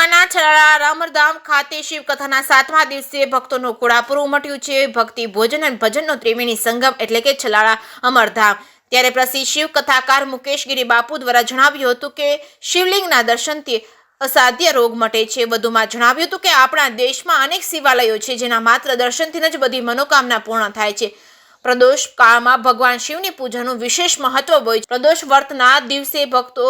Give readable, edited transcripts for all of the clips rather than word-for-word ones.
કચ્છના છલાળા અમરધામ ખાતે શિવકથાના 7મા દિવસે ભક્તોનું ઘોડાપુર ઉમટ્યું છે. ભક્તિ, ભોજન અને ભજનનો ત્રિવેણી સંગમ એટલે કે છલાળા અમરધામ. ત્યારે પ્રસિદ્ધ શિવકથાકાર મુકેશ ગિરી બાપુ દ્વારા જણાવ્યું હતું કે શિવલિંગના દર્શનથી અસાધ્ય રોગ મટે છે. વધુમાં જણાવ્યું હતું કે આપણા દેશમાં અનેક શિવાલયો છે જેના માત્ર દર્શનથી જ બધી મનોકામના પૂર્ણ થાય છે. પ્રદોષ કાળમાં ભગવાન શિવની પૂજાનું વિશેષ મહત્વ હોય છે. પ્રદોષ વ્રતના દિવસે ભક્તો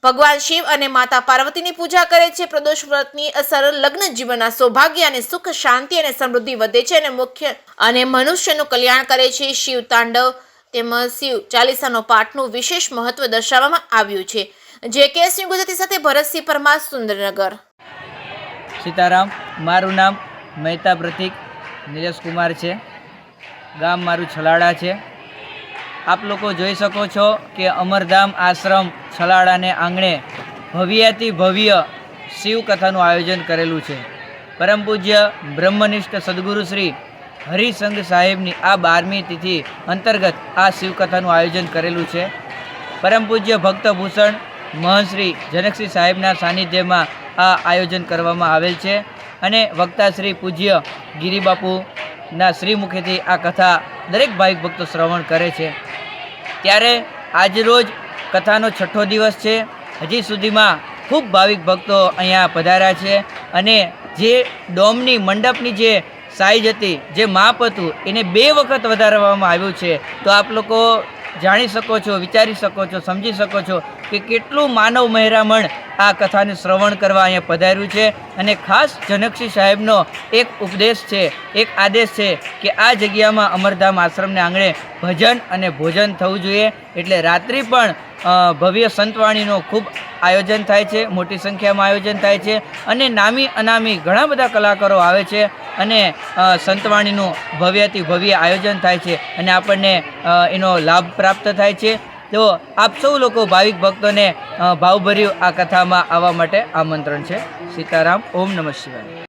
ભગવાન શિવ અને માતા પાર્વતીની પૂજા કરે છે. પ્રદોષ વ્રતની અસર લગ્ન જીવનના સૌભાગ્ય અને સુખ, શાંતિ અને સમૃદ્ધિ વધે છે અને મનુષ્યનું કલ્યાણ કરે છે. શિવ તાંડવ તેમજ શિવ ચાલીસાનો પાઠનું વિશેષ મહત્વ દર્શાવવામાં આવ્યું છે. જે કે સિંહ ગુજરાતી સાથે ભરતસિંહ પરમાર, સુંદરનગર. સીતારામ. મારું નામ મહેતા પ્રતિક નીરજ કુમાર છે. ગામ મારું છલાડા છે. આપ લોકો જોઈ શકો છો કે અમરધામ આશ્રમ છલાડાને આંગણે ભવ્યાતિ ભવ્ય શિવકથાનું આયોજન કરેલું છે. પરમ પૂજ્ય બ્રહ્મનિષ્ઠ સદગુરુ શ્રી હરિસંઘ સાહેબની આ 12મી તિથિ અંતર્ગત આ શિવકથાનું આયોજન કરેલું છે. પરમ પૂજ્ય ભક્તભૂષણ મહંશ્રી જનકસિંહ સાહેબના સાનિધ્યમાં આ આયોજન કરવામાં આવેલ છે અને વક્તા શ્રી પૂજ્ય ગિરિબાપુના શ્રી મુખેથી આ કથા દરેક ભાવિક ભક્તો શ્રવણ કરે છે. ત્યારે આજરોજ કથાનો 6ઠ્ઠો દિવસ છે. હજી સુધીમાં ખૂબ ભાવિક ભક્તો અહીંયા પધાર્યા છે અને જે ડોમની મંડપની જે સાઇઝ હતી, જે માપ હતું, એને 2 વખત વધારવામાં આવ્યું છે. તો આપ લોકો જાણી શકો છો, વિચારી શકો છો, સમજી શકો છો કે કેટલું માનવ મહેરામણ આ કથાને શ્રવણ કરવા અહીંયા પધાર્યું છે. અને ખાસ જનકસિંહ સાહેબનો એક ઉપદેશ છે, એક આદેશ છે કે આ જગ્યામાં અમરધામ આશ્રમને આંગણે ભજન અને ભોજન થવું જોઈએ. એટલે રાત્રિ પણ ભવ્ય સંતવાણીનો ખૂબ આયોજન થાય છે, મોટી સંખ્યામાં આયોજન થાય છે અને નામી અનામી ઘણા બધા કલાકારો આવે છે અને સંતવાણીનું ભવ્યથી ભવ્ય આયોજન થાય છે અને આપણને એનો લાભ પ્રાપ્ત થાય છે. તો આપ સૌ લોકો ભાવિક ભક્તોને ભાવભર્યું આ કથામાં આવવા માટે આમંત્રણ છે. સીતારામ. ઓમ નમઃ શિવાય.